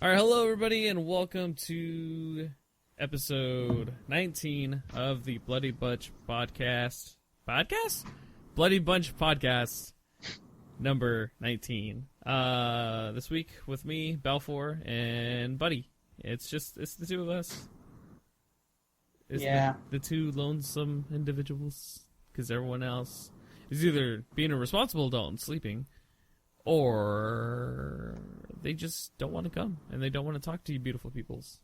All right, hello everybody, and welcome to episode 19 of the Bloody Bunch podcast. Podcast? Bloody Bunch podcast, number 19. This week with me, Balfour, and Buddy. It's the two of us. It's the two lonesome individuals, because everyone else is either being a responsible adult and sleeping, or they just don't want to come, and they don't want to talk to you beautiful peoples.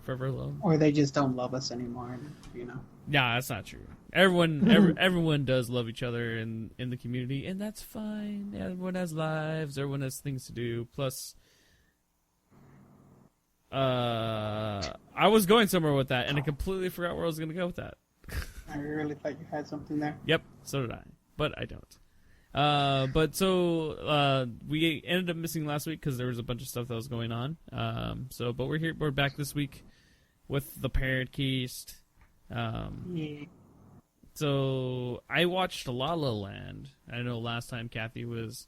Forever alone. Or they just don't love us anymore, you know. Nah, that's not true. Everyone does love each other in the community, and that's fine. Everyone has lives, everyone has things to do. Plus, I was going somewhere with that, and I completely forgot where I was going to go with that. I really thought you had something there. Yep, so did I, but I don't. We ended up missing last week because there was a bunch of stuff that was going on. But we're back this week with the Paracast. So I watched La La Land. I know last time Kathy was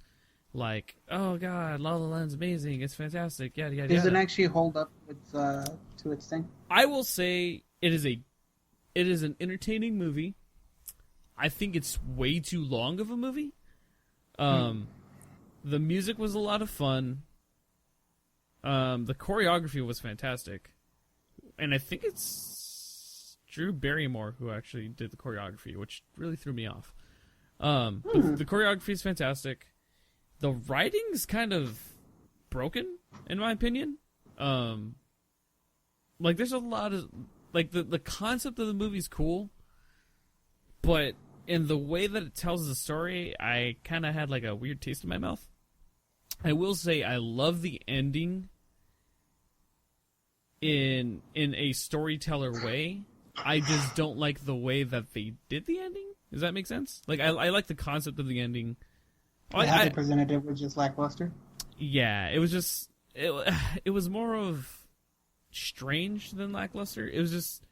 like, "Oh God, La La Land's amazing. It's fantastic." Yada yada. Does it actually hold up with to its thing? I will say it is an entertaining movie. I think it's way too long of a movie. The music was a lot of fun. The choreography was fantastic. And I think it's Drew Barrymore who actually did the choreography, which really threw me off. But the choreography is fantastic. The writing's kind of broken, in my opinion. There's a lot of, the concept of the movie's cool, but in the way that it tells the story, I kind of had a weird taste in my mouth. I will say I love the ending in a storyteller way. I just don't like the way that they did the ending. Does that make sense? I like the concept of the ending. How they presented it was just lackluster? Yeah, it was just... It was more of strange than lackluster. It was just...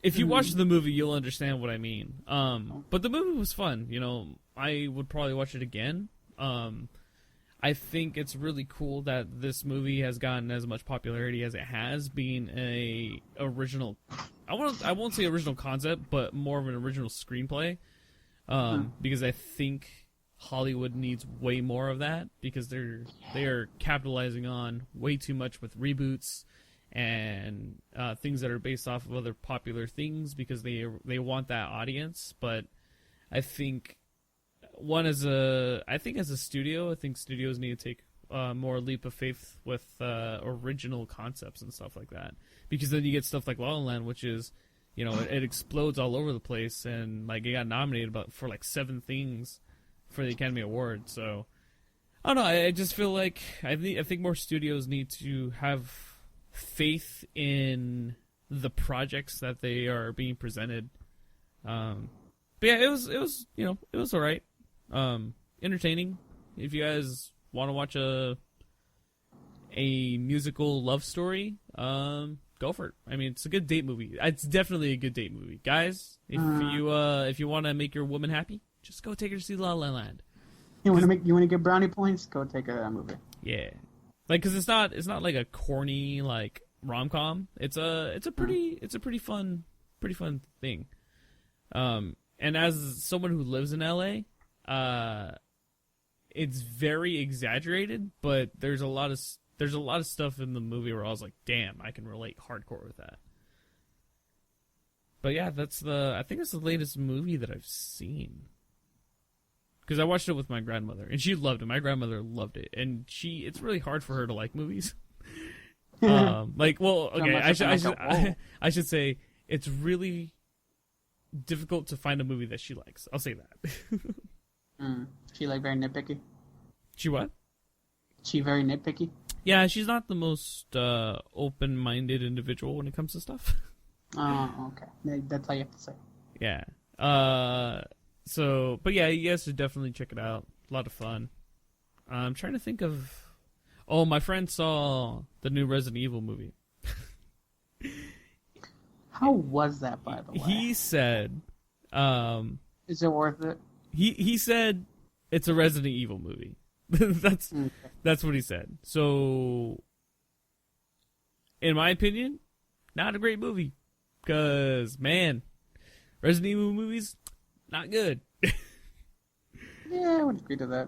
If you watch the movie, you'll understand what I mean. But the movie was fun. You know, I would probably watch it again. I think it's really cool that this movie has gotten as much popularity as it has, being a original. I won't say original concept, but more of an original screenplay. Because I think Hollywood needs way more of that, because they are capitalizing on way too much with reboots and things that are based off of other popular things, because they want that audience. But I think as a studio, I think studios need to take more leap of faith with original concepts and stuff like that, because then you get stuff like La La Land, which is, you know, it explodes all over the place, and it got nominated for 7 things for the Academy Award. So I don't know. I just feel like I think more studios need to have faith in the projects that they are being presented. But yeah, it was all right. Entertaining. If you guys want to watch a musical love story, go for it. I mean, it's a good date movie. It's definitely a good date movie, guys. If you want to make your woman happy, just go take her to see La La Land. You want to get brownie points? Go take a movie. Yeah. Because it's not like a corny rom-com. It's a pretty fun thing. And as someone who lives in LA, it's very exaggerated, but there's a lot of stuff in the movie where I was like, damn, I can relate hardcore with that. But yeah, I think it's the latest movie that I've seen. Because I watched it with my grandmother, and she loved it. My grandmother loved it, and it's really hard for her to like movies. I should say it's really difficult to find a movie that she likes. I'll say that. She very nitpicky? She what? She very nitpicky? Yeah, she's not the most open-minded individual when it comes to stuff. Oh, okay. That's all you have to say. Yeah. But yeah, you guys should definitely check it out. A lot of fun. I'm trying to think of... Oh, my friend saw the new Resident Evil movie. How was that, by the way? He said... Is it worth it? He said it's a Resident Evil movie. that's Okay. that's what he said. So, in my opinion, not a great movie. Because, man, Resident Evil movies, not good. Yeah, I would agree to that.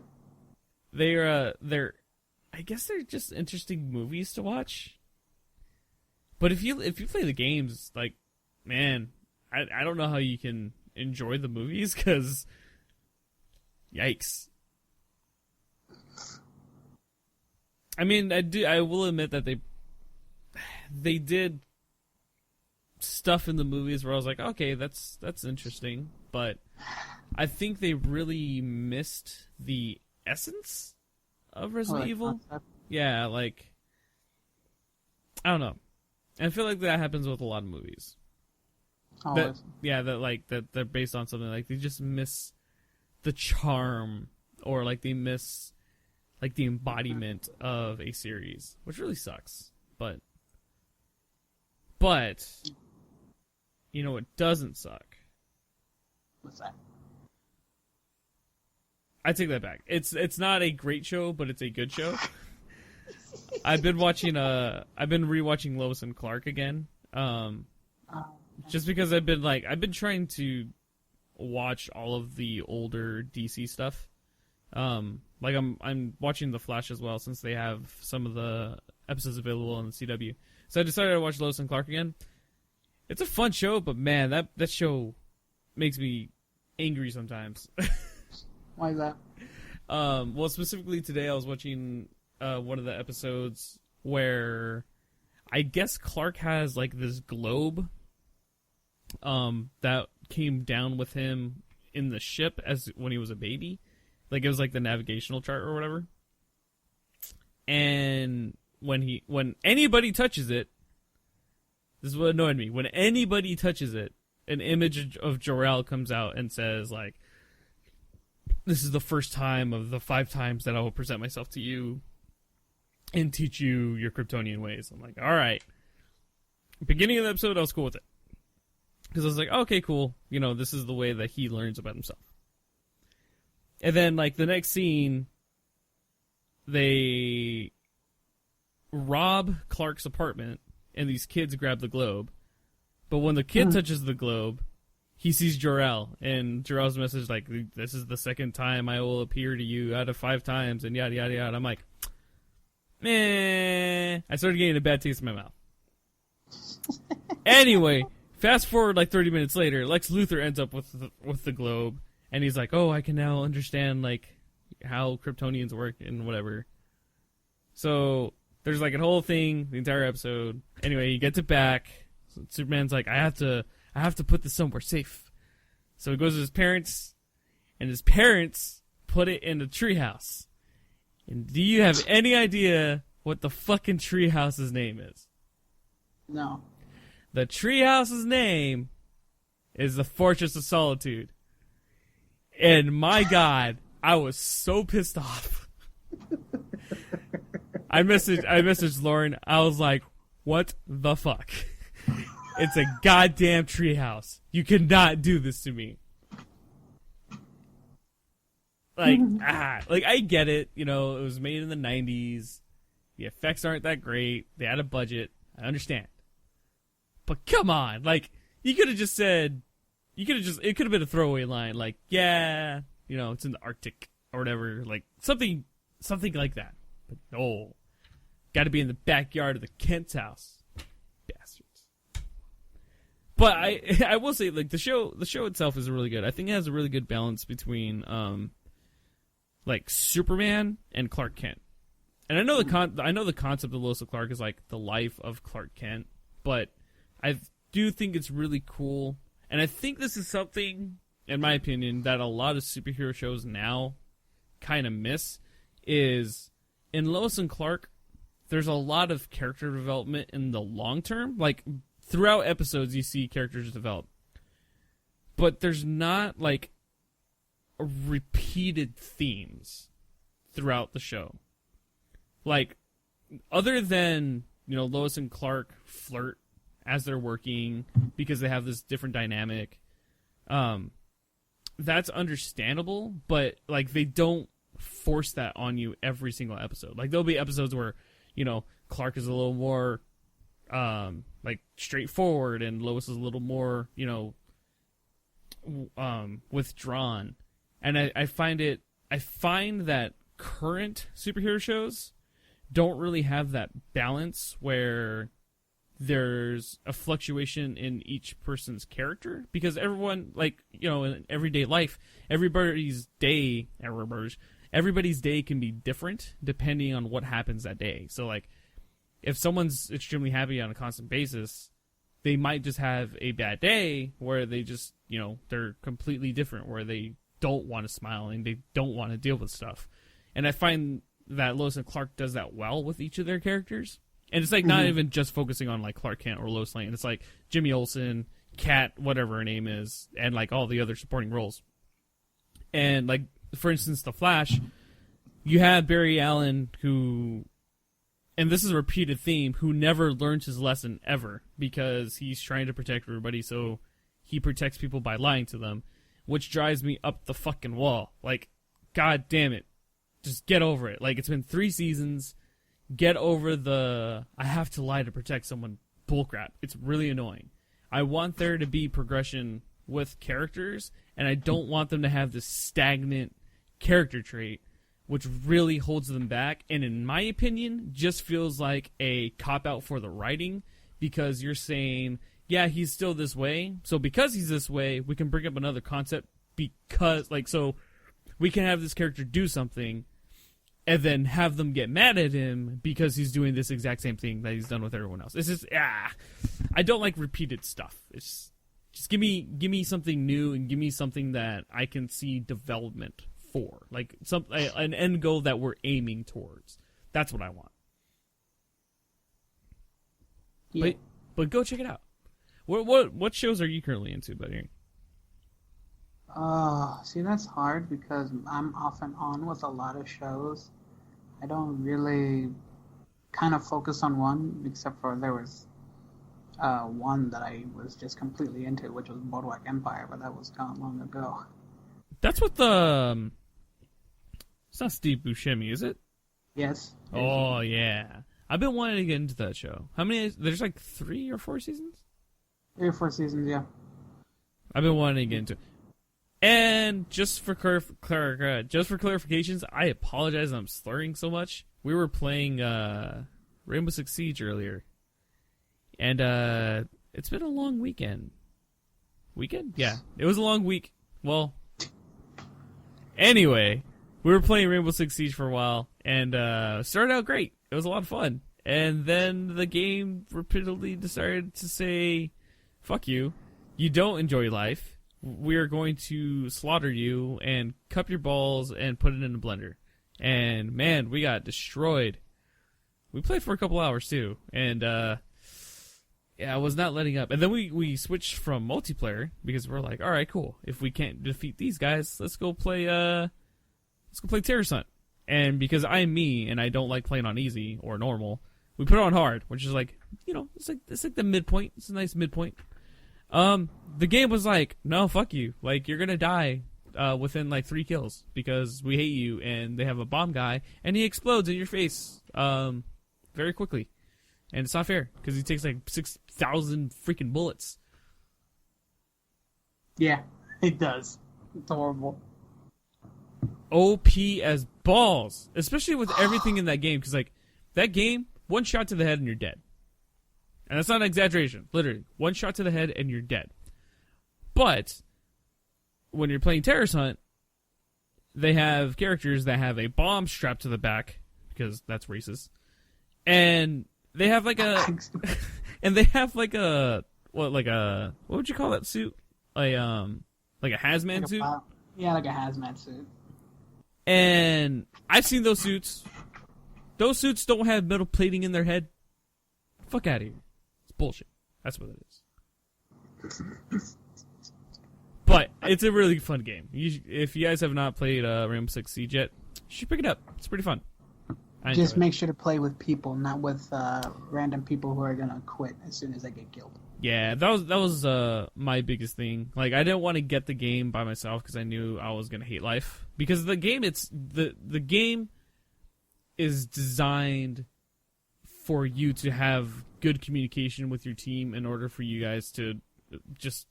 They're I guess they're just interesting movies to watch. But if you play the games, like, man, I don't know how you can enjoy the movies, because yikes. I mean, I will admit that they did stuff in the movies where I was like, okay, that's interesting, but I think they really missed the essence of Resident Evil. Concept. Yeah, like, I don't know. I feel like that happens with a lot of movies. Always. That they're based on something, like they just miss the charm, or like they miss like the embodiment of a series, which really sucks. But you know, it doesn't suck. What's that? I take that back. It's not a great show, but it's a good show. I've been rewatching Lois and Clark again. Just because I've been trying to watch all of the older DC stuff. Like I'm watching The Flash as well, since they have some of the episodes available on the CW. So I decided to watch Lois and Clark again. It's a fun show, but man, that show makes me angry sometimes. Why is that? Well, specifically today I was watching one of the episodes where I guess Clark has like this globe that came down with him in the ship as when he was a baby. Like, it was like the navigational chart or whatever. And when anybody touches it, this is what annoyed me. When anybody touches it, an image of Jor-El comes out and says, like, this is the first time of the 5 times that I will present myself to you and teach you your Kryptonian ways. I'm like, all right. Beginning of the episode, I was cool with it. Because I was like, okay, cool. You know, this is the way that he learns about himself. And then, like, the next scene, they rob Clark's apartment, and these kids grab the globe. But when the kid touches the globe, he sees Jor-El, and Jor-El's message, like, this is the second time I will appear to you out of 5 times, and yada, yada, yada. I'm like, meh. I started getting a bad taste in my mouth. Anyway, fast forward like 30 minutes later, Lex Luthor ends up with the globe, and he's like, oh, I can now understand, like, how Kryptonians work and whatever. So there's like a whole thing, the entire episode. Anyway, he gets it back. Superman's like, I have to put this somewhere safe. So he goes to his parents, and his parents put it in a treehouse. And do you have any idea what the fucking treehouse's name is? No. The treehouse's name is the Fortress of Solitude. And my God, I was so pissed off. I messaged Lauren. I was like, what the fuck? It's a goddamn treehouse. You cannot do this to me. Like, like, I get it. You know, it was made in the 90s. The effects aren't that great. They had a budget. I understand. But come on. Like, you could have just said, it could have been a throwaway line. Like, yeah, you know, it's in the Arctic or whatever. Like, something like that. But no. Got to be in the backyard of the Kent's house. Bastards. But I will say, like, the show itself is really good. I think it has a really good balance between like Superman and Clark Kent. And I know the concept of Lois and Clark is like the life of Clark Kent, but I do think it's really cool. And I think this is something, in my opinion, that a lot of superhero shows now kind of miss, is in Lois and Clark, there's a lot of character development in the long term. Like, throughout episodes, you see characters develop. But there's not, like, repeated themes throughout the show. Like, other than, you know, Lois and Clark flirt as they're working because they have this different dynamic, that's understandable, but, like, they don't force that on you every single episode. Like there'll be episodes where, you know, Clark is a little more like straightforward and Lois is a little more, you know, withdrawn. And I find that current superhero shows don't really have that balance where there's a fluctuation in each person's character, because everyone, like, you know, in everyday life, everybody's day can be different depending on what happens that day. So like if someone's extremely happy on a constant basis, they might just have a bad day where they just, you know, they're completely different, where they don't want to smile and they don't want to deal with stuff. And I find that Lois and Clark does that well with each of their characters. And it's like not even just focusing on like Clark Kent or Lois Lane. It's like Jimmy Olsen, Kat, whatever her name is, and like all the other supporting roles. And like, for instance, The Flash, you have Barry Allen, who, and this is a repeated theme, who never learns his lesson ever because he's trying to protect everybody, so he protects people by lying to them, which drives me up the fucking wall. Like, god damn it. Just get over it. Like, it's been 3 seasons. Get over the I have to lie to protect someone bullcrap. It's really annoying. I want there to be progression with characters, and I don't want them to have this stagnant character trait, which really holds them back, and in my opinion, just feels like a cop-out for the writing, because you're saying, yeah, he's still this way, so because he's this way, we can bring up another concept, because, like, so we can have this character do something, and then have them get mad at him because he's doing this exact same thing that he's done with everyone else. It's just, I don't like repeated stuff. It's just give me something new and give me something that I can see development for, like an end goal that we're aiming towards. That's what I want. Yeah. But go check it out. What shows are you currently into, buddy? See, that's hard because I'm off and on with a lot of shows. I don't really kind of focus on one, except for there was one that I was just completely into, which was Boardwalk Empire, but that was gone long ago. That's what the... It's not Steve Buscemi, is it? Yes. Oh, yeah. I've been wanting to get into that show. How many... There's like 3 or 4 seasons? 3 or 4 seasons, yeah. I've been wanting to get into it. And just for clarifications, I apologize I'm slurring so much. We were playing Rainbow Six Siege earlier. And it's been a long weekend. Weekend? Yeah. It was a long week. Well, anyway, we were playing Rainbow Six Siege for a while, and started out great. It was a lot of fun. And then the game repeatedly decided to say, fuck you. You don't enjoy life. We are going to slaughter you and cup your balls and put it in a blender. And, man, we got destroyed. We played for a couple hours, too. And, yeah, I was not letting up. And then we switched from multiplayer because we're like, all right, cool. If we can't defeat these guys, let's go play Terrorist Hunt. And because I'm me and I don't like playing on easy or normal, we put it on hard, which is like, you know, it's like the midpoint. It's a nice midpoint. The game was like, no, fuck you. Like, you're gonna die, within like 3 kills because we hate you, and they have a bomb guy, and he explodes in your face, very quickly. And it's not fair because he takes like 6,000 freaking bullets. Yeah, it does. It's horrible. OP as balls, especially with everything in that game, because like that game, 1 shot to the head and you're dead. And that's not an exaggeration. Literally, 1 shot to the head and you're dead. But when you're playing Terrorist Hunt, they have characters that have a bomb strapped to the back because that's racist, and they have like a, what would you call that suit? Like a hazmat suit. Yeah, like a hazmat suit. And I've seen those suits. Those suits don't have metal plating in their head. Fuck out of here. It's bullshit. That's what it is. But it's a really fun game. If you guys have not played Rainbow Six Siege yet, you should pick it up. It's pretty fun. Just make sure to play with people, not with random people who are going to quit as soon as they get killed. Yeah, that was my biggest thing. Like, I didn't want to get the game by myself because I knew I was gonna hate life. Because the game, the game is designed for you to have good communication with your team in order for you guys to just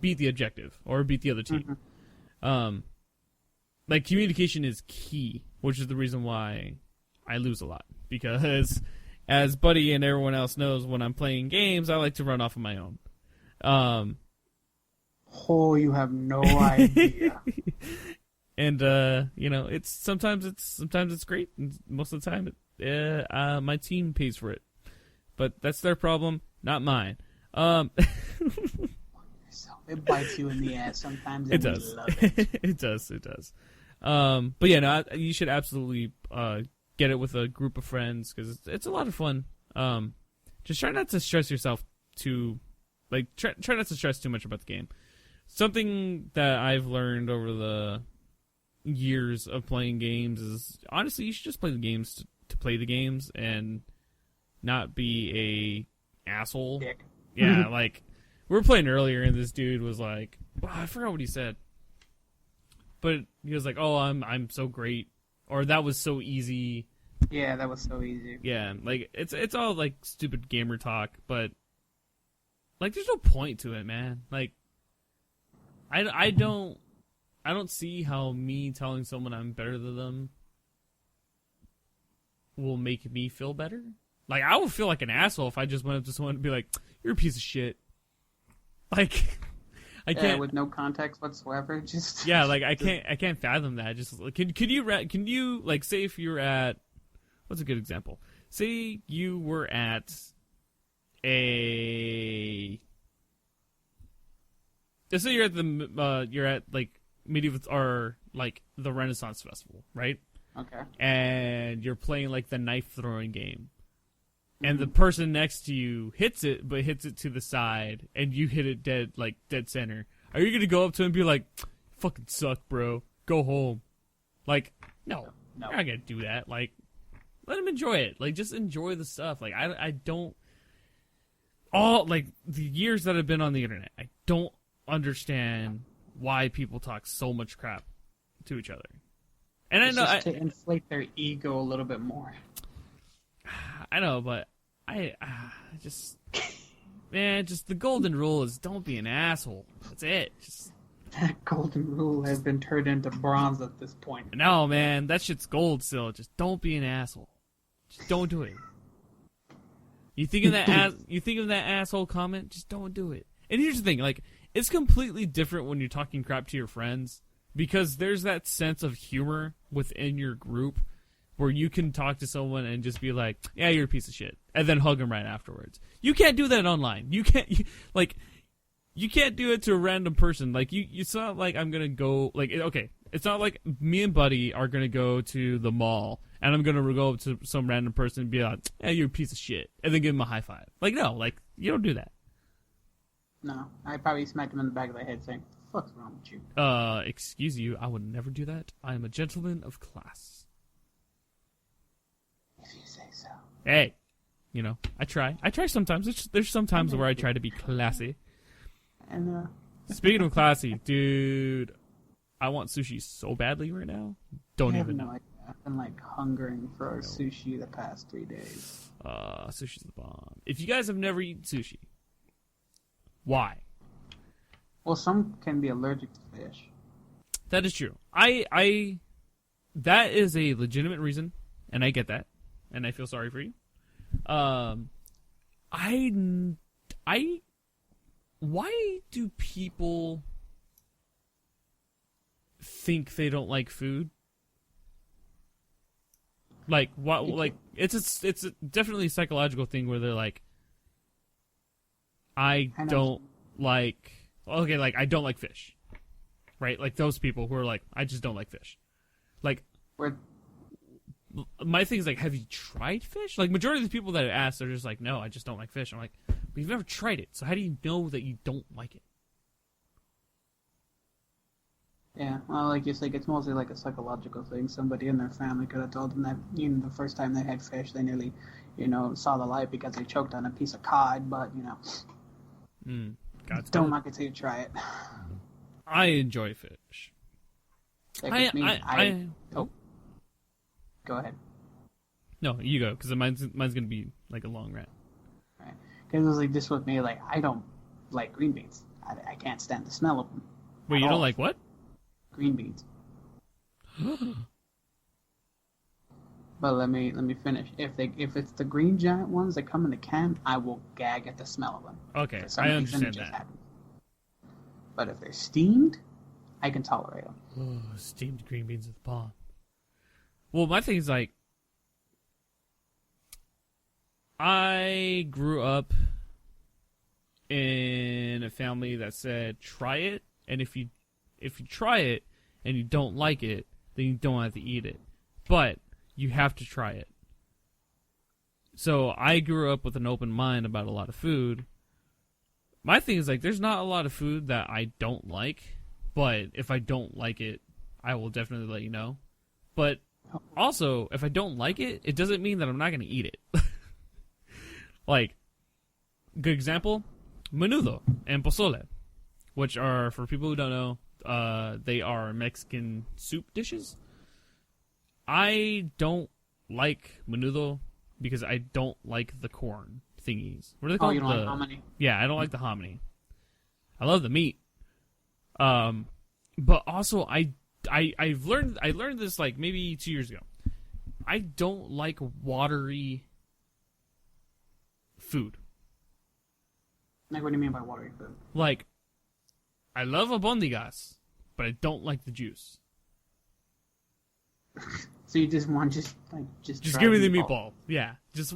beat the objective or beat the other team. Mm-hmm. Like, communication is key, which is the reason why I lose a lot. Because, as Buddy and everyone else knows, when I'm playing games, I like to run off on my own. Oh, you have no idea. And it's sometimes it's great, and most of the time, my team pays for it. But that's their problem, not mine. It bites you in the ass sometimes. It does. Love it. It does. But yeah, no, you should absolutely get it with a group of friends because it's a lot of fun. Just try not to stress yourself too, like try not to stress too much about the game. Something that I've learned over the years of playing games is honestly you should just play the games to play the games and not be a asshole. Dick. Yeah, like we were playing earlier and this dude was like, I forgot what he said. But he was like, "Oh, I'm so great," or "That was so easy." Yeah, that was so easy. Yeah, like it's all like stupid gamer talk, but like there's no point to it, man. Like I don't see how me telling someone I'm better than them will make me feel better. Like I would feel like an asshole if I just went up to someone and be like, "You're a piece of shit." Like. I can't with no context whatsoever. Just like I can't fathom that. Just can you like say if you're at what's a good example? Say you were at let's say you're at like medieval or like the Renaissance Festival, right? Okay. And you're playing like the knife throwing game. And the person next to you hits it, but hits it to the side, and you hit it dead center. Are you gonna go up to him and be like, "Fucking suck, bro. Go home"? Like, no. You're not gonna do that. Like, let him enjoy it. Like, just enjoy the stuff. Like, I don't. All like the years that I've been on the internet, I don't understand why people talk so much crap to each other. And it's just to inflate their ego a little bit more. I know, but I just the golden rule is don't be an asshole. That's it. Just that golden rule has been turned into bronze at this point. No, man, that shit's gold still. Just don't be an asshole. Just don't do it. You think of that asshole comment? Just don't do it. And here's the thing, like it's completely different when you're talking crap to your friends because there's that sense of humor within your group. Where you can talk to someone and just be like, "Yeah, you're a piece of shit," and then hug them right afterwards. You can't do that online. You can't do it to a random person. Like it's not like I'm gonna go. Like okay, it's not like me and Buddy are gonna go to the mall and I'm gonna go up to some random person and be like, "Yeah, you're a piece of shit," and then give him a high five. Like no, like you don't do that. No, I probably smacked him in the back of the head saying, "The fuck's wrong with you?" Excuse you, I would never do that. I am a gentleman of class. If you say so. Hey, I try. I try sometimes. There's some times where I try to be classy. And speaking of classy, dude, I want sushi so badly right now. Don't even know. I've been like hungering for sushi the past 3 days. Sushi's the bomb. If you guys have never eaten sushi, why? Well, some can be allergic to fish. That is true. That is a legitimate reason, and I get that. And I feel sorry for you. Why do people think they don't like food? Like what? Like it's definitely a psychological thing where they're like, I don't like. Okay, like I don't like fish, right? Like those people who are like, I just don't like fish. Like, my thing is like, have you tried fish? Like majority of the people that I ask, they're just like, no, I just don't like fish. I'm like, but you've never tried it, so how do you know that you don't like it? Yeah, well, like you said, it's mostly like a psychological thing. Somebody in their family could have told them that the first time they had fish, they nearly, saw the light because they choked on a piece of cod. But God's Don't good. knock it till you try it. I enjoy fish. Like with me, Oh, go ahead. no, you go, because mine's gonna be like a long rant. Right? Because it was like this with me. Like I don't like green beans. I can't stand the smell of them. Wait, you don't like what? Green beans. But let me finish. If it's the green giant ones that come in the can, I will gag at the smell of them. Okay, For some I reason, understand it just that. happens. But if they're steamed, I can tolerate them. Oh, steamed green beans with the palm. Well, my thing is like, I grew up in a family that said try it, and if you try it and you don't like it, then you don't have to eat it. But you have to try it. So I grew up with an open mind about a lot of food. My thing is like, there's not a lot of food that I don't like, but if I don't like it, I will definitely let you know. But also, if I don't like it, it doesn't mean that I'm not going to eat it. Like, good example, menudo and pozole, which are, for people who don't know, they are Mexican soup dishes. I don't like menudo because I don't like the corn thingies. What are they called? You don't like hominy? Yeah, I don't like the hominy. I love the meat. But also I learned this like maybe 2 years ago. I don't like watery food. Like, what do you mean by watery food? Like, I love albondigas, but I don't like the juice. So you just want just give me the meatball. Yeah, just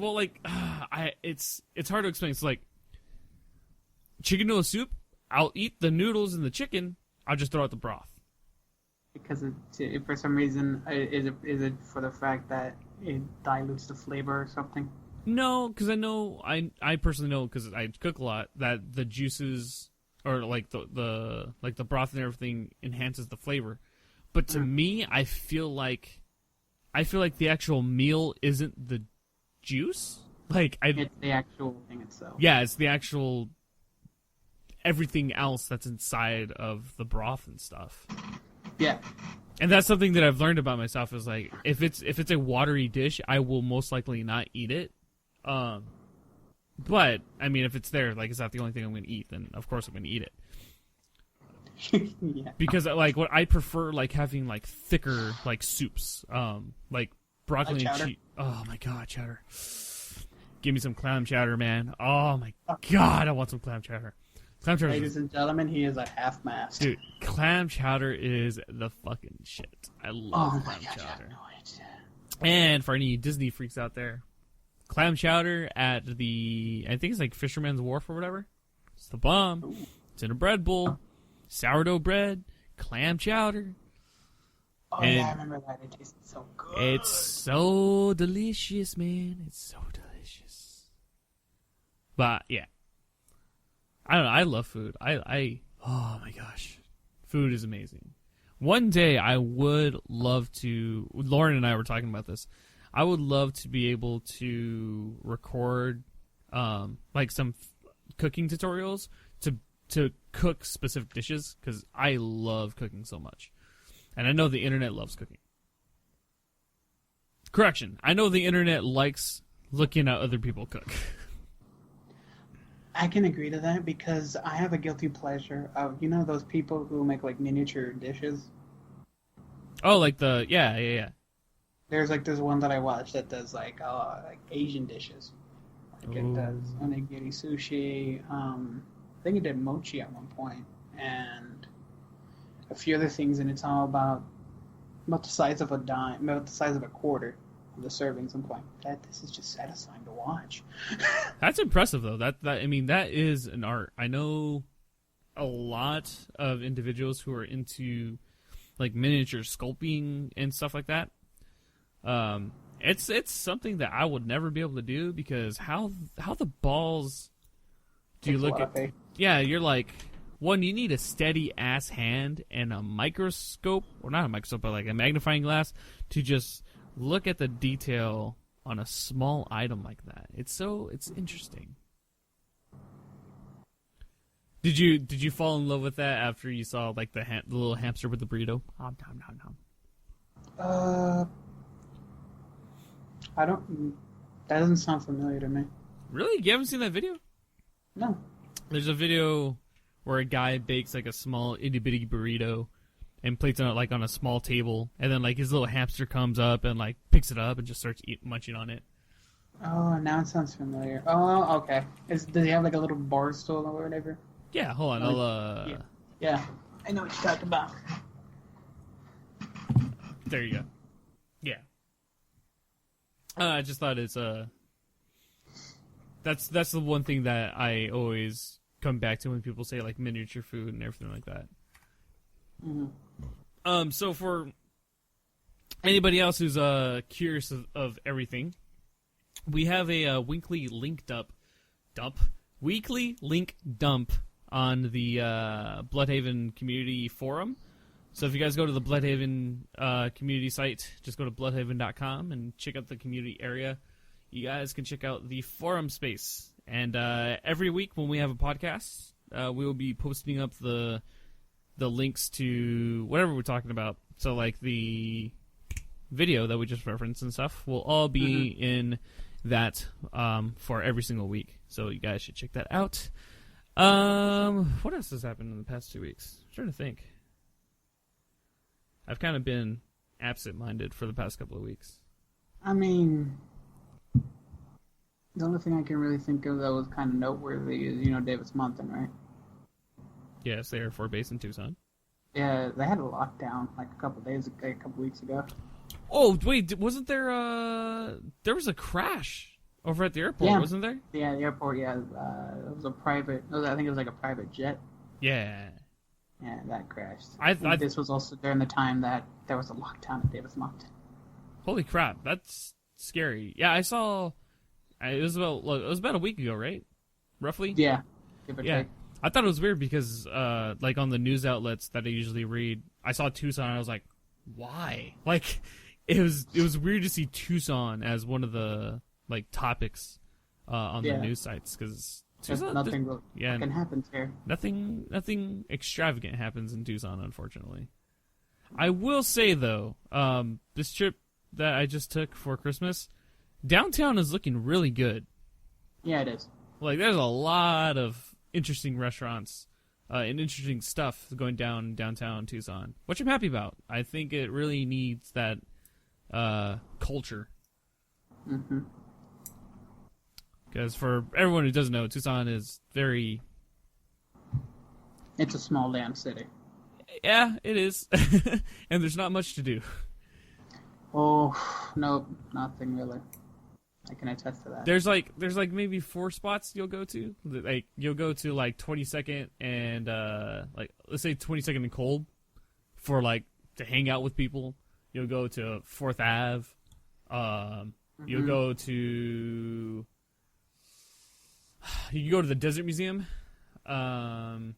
it's hard to explain. It's like chicken noodle soup. I'll eat the noodles and the chicken. I'll just throw out the broth. Because for some reason, is it for the fact that it dilutes the flavor or something? No, because I personally know, because I cook a lot, that the juices or like the broth and everything enhances the flavor. But to me, I feel like the actual meal isn't the juice. It's the actual thing itself. Yeah, it's the actual everything else that's inside of the broth and stuff. Yeah. And that's something that I've learned about myself is like, if it's a watery dish, I will most likely not eat it. But I mean, if it's there, like it's not the only thing I'm going to eat, then of course I'm going to eat it. Yeah. Because like what I prefer, like having like thicker like soups, like broccoli and cheese. Oh my god, chowder! Give me some clam chowder, man. Oh my god, I want some clam chowder. Clam chowder. Ladies and gentlemen, he is a half-mast. Dude, clam chowder is the fucking shit. I love clam chowder. I have no idea. And for any Disney freaks out there, clam chowder at I think it's like Fisherman's Wharf or whatever. It's the bomb. Ooh. It's in a bread bowl. Sourdough bread, clam chowder. Oh, yeah, I remember that. It tasted so good. It's so delicious, man. It's so delicious. But, yeah. I don't know. I love food. Oh, my gosh. Food is amazing. One day, I would love to... Lauren and I were talking about this. I would love to be able to record, like, some cooking tutorials to cook specific dishes, because I love cooking so much. And I know the internet loves cooking. Correction, I know the internet likes looking at other people cook. I can agree to that, because I have a guilty pleasure of, those people who make, like, miniature dishes? Oh, like the... Yeah. There's one that I watched that does, like Asian dishes. Like, it does onigiri sushi, I think it did mochi at one point, and a few other things, and it's all about the size of a dime, about the size of a quarter of the servings. I'm like, this is just satisfying to watch. That's impressive, though. That is an art. I know a lot of individuals who are into like miniature sculpting and stuff like that. It's something that I would never be able to do, because how the balls do you look at? Yeah, you're like, one, you need a steady ass hand and a microscope, or not a microscope, but like a magnifying glass to just look at the detail on a small item like that. It's interesting. Did you fall in love with that after you saw like the little hamster with the burrito? Nom, nom, nom, nom. I don't. That doesn't sound familiar to me. Really? You haven't seen that video? No. There's a video where a guy bakes like a small itty bitty burrito and plates it like on a small table, and then like his little hamster comes up and like picks it up and just starts munching on it. Oh, now it sounds familiar. Oh, okay. Does he have like a little bar stool or whatever? Yeah, hold on. I'll Yeah. I know what you're talking about. There you go. Yeah. I just thought it's that's the one thing that I always come back to when people say like miniature food and everything like that. Mm-hmm. So for anybody else who's curious of everything, we have a weekly link dump on the Bloodhaven community forum. So if you guys go to the Bloodhaven community site, just go to bloodhaven.com and check out the community area. You guys can check out the forum space. And every week when we have a podcast, we will be posting up the links to whatever we're talking about. So like the video that we just referenced and stuff will all be in that for every single week. So you guys should check that out. What else has happened in the past 2 weeks? I'm trying to think. I've kind of been absent-minded for the past couple of weeks. I mean, the only thing I can really think of that was kind of noteworthy is, Davis Mountain, right? Yes, the Air Force Base in Tucson. Yeah, they had a lockdown like a couple weeks ago. Oh, wait, wasn't there there was a crash over at the airport, wasn't there? Yeah, the airport, yeah. It was I think it was like a private jet. Yeah. Yeah, that crashed. This was also during the time that there was a lockdown at Davis Mountain. Holy crap, that's scary. Yeah, I saw. It was about a week ago, right? Roughly. Yeah. Give or take. I thought it was weird because, like on the news outlets that I usually read, I saw Tucson. And I was like, why? Like, it was weird to see Tucson as one of the like topics on the news sites because. Nothing fucking happens here. Nothing extravagant happens in Tucson, unfortunately. I will say though, this trip that I just took for Christmas, downtown is looking really good. Yeah, it is. Like, there's a lot of interesting restaurants and interesting stuff going downtown Tucson, which I'm happy about. I think it really needs that culture. Mm-hmm. Because for everyone who doesn't know, Tucson is very... It's a small damn city. Yeah, it is. And there's not much to do. Oh, no, nothing really. I can attest to that. There's like maybe 4 spots you'll go to. Like, you'll go to like 22nd and like, let's say 22nd and Cold for like to hang out with people. You'll go to 4th Ave. You'll go to... You can go to the Desert Museum, and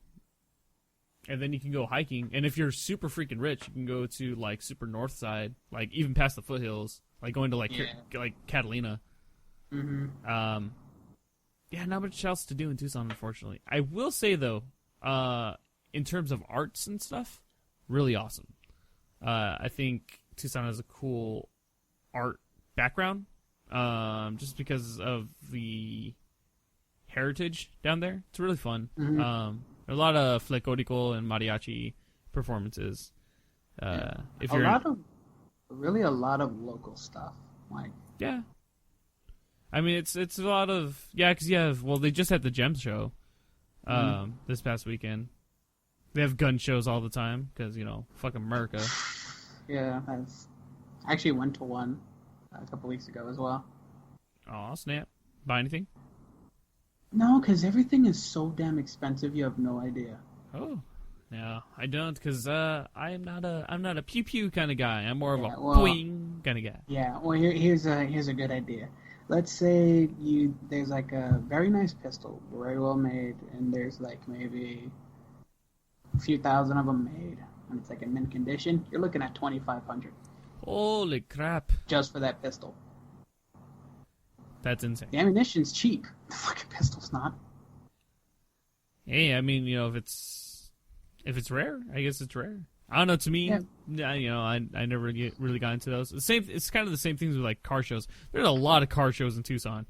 then you can go hiking. And if you're super freaking rich, you can go to like super north side, like even past the foothills, like going to like Catalina. Mm-hmm. Yeah, not much else to do in Tucson, unfortunately. I will say though, in terms of arts and stuff, really awesome. I think Tucson has a cool art background, just because of the heritage down there. It's really fun. Mm-hmm. A lot of flamenco and mariachi performances. If you're a lot of local stuff. Like, yeah, I mean it's a lot of because they just had the Gem show this past weekend. They have gun shows all the time because fuck America. Yeah, I actually went to one a couple weeks ago as well. Aw, snap! Buy anything? No, because everything is so damn expensive. You have no idea. Oh, no, I don't, because I'm not a pew pew kind of guy. I'm more of a boing kind of guy. Yeah. Well, here's a good idea. Let's say there's like a very nice pistol, very well made, and there's like maybe a few thousand of them made, and it's like in mint condition. You're looking at $2,500. Holy crap! Just for that pistol. That's insane. The ammunition's cheap. The fucking pistol's not. Hey, I mean, if it's rare, I guess it's rare. I don't know. To me, I never really got into those. It's kind of the same things with like car shows. There's a lot of car shows in Tucson.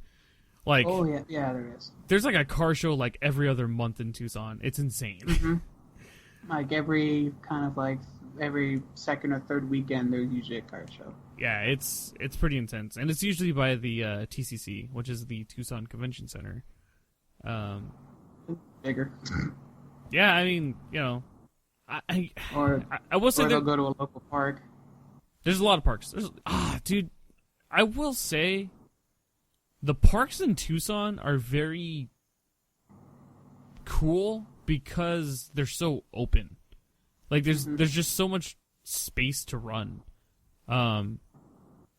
Like, oh yeah, there is. There's like a car show like every other month in Tucson. It's insane. Mm-hmm. Like every second or third weekend, there's usually a car show. Yeah, it's pretty intense, and it's usually by the TCC, which is the Tucson Convention Center. Bigger. Yeah, I mean, I will say they'll go to a local park. There's a lot of parks. Dude, I will say the parks in Tucson are very cool because they're so open. Like there's just so much space to run.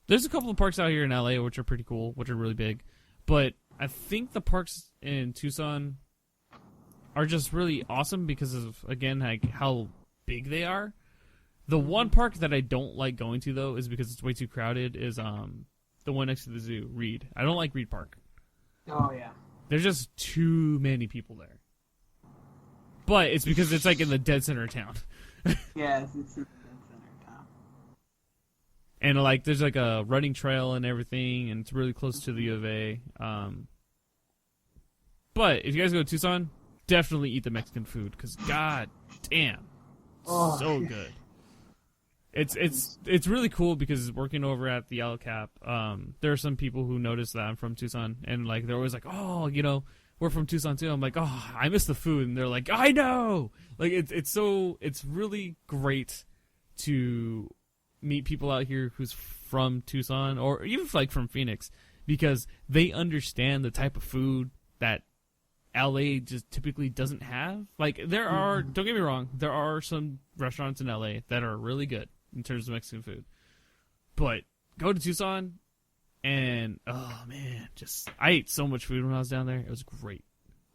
There's a couple of parks out here in LA which are pretty cool, which are really big, but I think the parks in Tucson are just really awesome because of, again, like how big they are. The one park that I don't like going to though is because it's way too crowded. Is the one next to the zoo, Reed. I don't like Reed Park. Oh yeah. There's just too many people there. But it's because it's like in the dead center of town. Yeah, it's in the dead center of town. And like there's like a running trail and everything, and it's really close to the U of A. But if you guys go to Tucson, definitely eat the Mexican food because god damn, so good. It's really cool because working over at the El Cap, there are some people who notice that I'm from Tucson, and like they're always like, oh, we're from Tucson too. I'm like, oh, I miss the food, and they're like, I know. Like it's really great to meet people out here who's from Tucson or even like from Phoenix because they understand the type of food that LA just typically doesn't have. Like there are, don't get me wrong, there are some restaurants in LA that are really good in terms of Mexican food, but go to Tucson and oh man, I ate so much food when I was down there. It was great.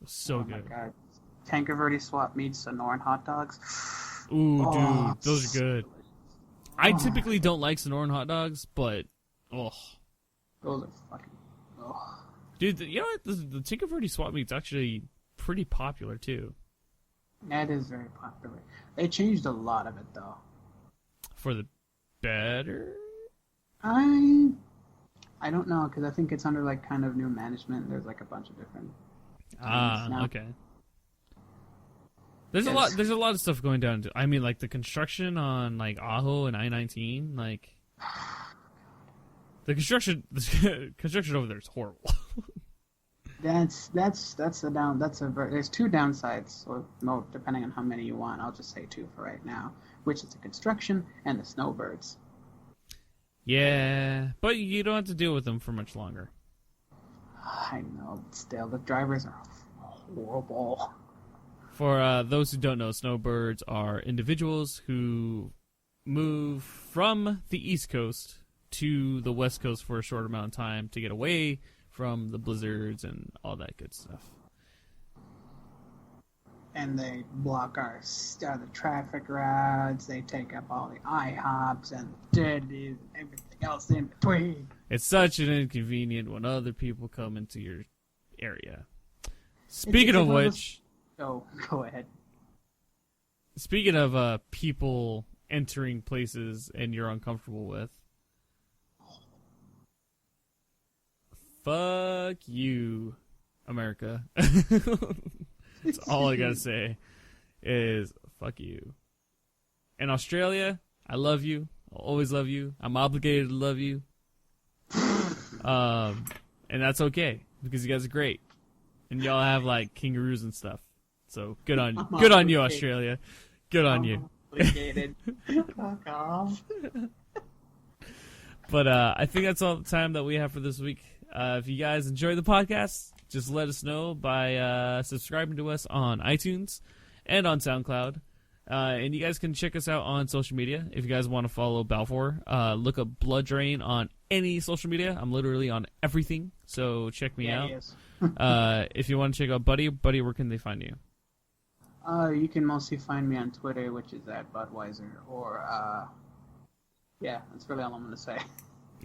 It was so good. My God. Tanker Verde swap meets Sonoran hot dogs. Ooh, dude, those are good. I typically don't like Sonoran hot dogs, but those are fucking. Dude, you know what? The Tinker Verde swap meat's actually pretty popular too. That is very popular. They changed a lot of it though. For the better? I don't know because I think it's under like kind of new management. There's like a bunch of different. Okay. There's a lot of stuff going down. I mean, like the construction on like Ajo and I-19, like the construction over there is horrible. There's two downsides, or no, depending on how many you want. I'll just say two for right now, which is the construction and the snowbirds. Yeah, but you don't have to deal with them for much longer. I know, but still, the drivers are horrible. For those who don't know, snowbirds are individuals who move from the East Coast to the West Coast for a short amount of time to get away from the blizzards and all that good stuff. And they block the traffic routes. They take up all the IHOPs and everything else in between. It's such an inconvenient when other people come into your area. Speaking of which... Go ahead. Speaking of people entering places and you're uncomfortable with, fuck you, America. That's all I gotta say is fuck you. And Australia, I love you. I'll always love you. I'm obligated to love you. And that's okay because you guys are great. And y'all have like kangaroos and stuff. So good on you, Australia. Good on you. Fuck off. But I think that's all the time that we have for this week. If you guys enjoy the podcast, just let us know by subscribing to us on iTunes and on SoundCloud. And you guys can check us out on social media. If you guys want to follow Balfour, look up Blood Drain on any social media. I'm literally on everything, so check me out. If you want to check out Buddy, where can they find you? You can mostly find me on Twitter, which is at Budweiser, or yeah, that's really all I'm going to say.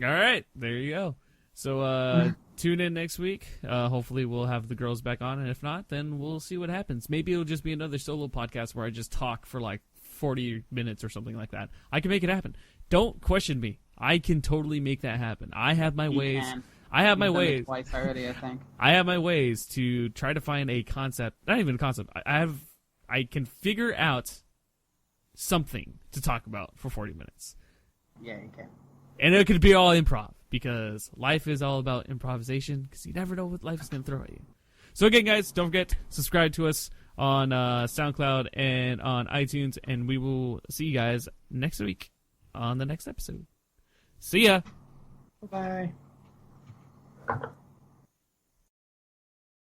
All right, there you go. So tune in next week. Hopefully we'll have the girls back on, and if not, then we'll see what happens. Maybe it'll just be another solo podcast where I just talk for like 40 minutes or something like that. I can make it happen. Don't question me. I can totally make that happen. I have my ways. Can. I have my You've done it ways. twice already, I think. I have my ways to try to find a concept. Not even a concept. I can figure out something to talk about for 40 minutes. Yeah, you can. And it could be all improv, because life is all about improvisation, because you never know what life is going to throw at you. So again, guys, don't forget, subscribe to us on SoundCloud and on iTunes, and we will see you guys next week on the next episode. See ya! Bye-bye.